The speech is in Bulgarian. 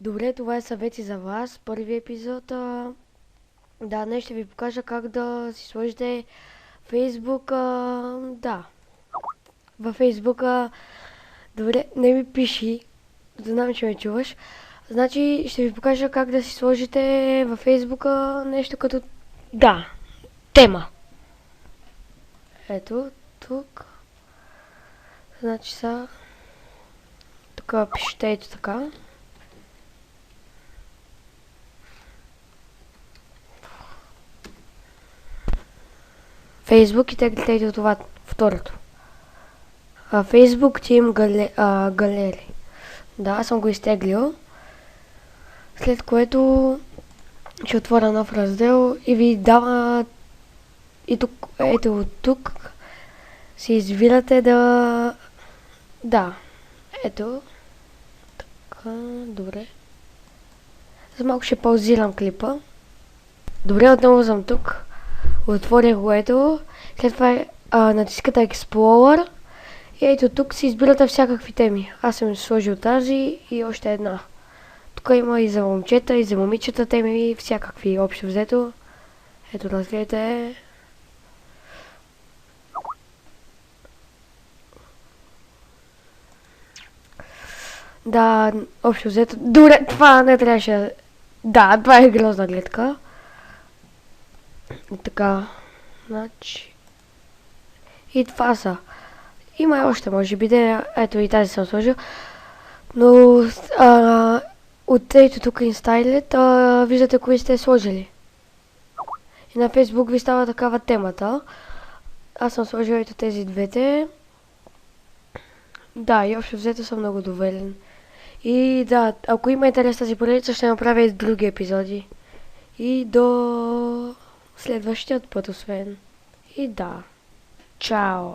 Добре, това е съвети за вас. Първи епизод. Да, днес ще ви покажа как да си сложите Facebook. Да, във Facebook. Добре, не ми пиши. Знам, че ме чуваш. Значи, ще ви покажа как да си сложите във Facebook нещо като... Да, тема. Ето, тук. Значи са... Тук пишете ето така. Facebook и теглите от това второто. Facebook Team галери. Да, аз съм го изтеглил. След което ще отворя нов раздел и ви дава и тук, ето от тук си избирате да... Да, ето. Така, добре. За малко ще паузирам клипа. Добре, отново съм тук. Отворях го ето. След това натискате Explorer. И ето тук си избирате всякакви теми. Аз съм сложил тази и още една. Тук има и за момчета, и за момичета теми, всякакви общо взето. Ето разгледайте. Да, общо взето. Добре, това не трябваше. Да, това е грозна гледка. И така. Значи. И това са. Има и още, може би, да. Ето и тази съм сложил. Но от ето тук InStyle виждате кои сте сложили. И на Facebook ви става такава темата. Аз съм сложил ето тези двете. Да, и общо взето съм много доволен. И да, ако има интерес тази поредица, ще направя и други епизоди. И до следващият път, освен. И да. Чао!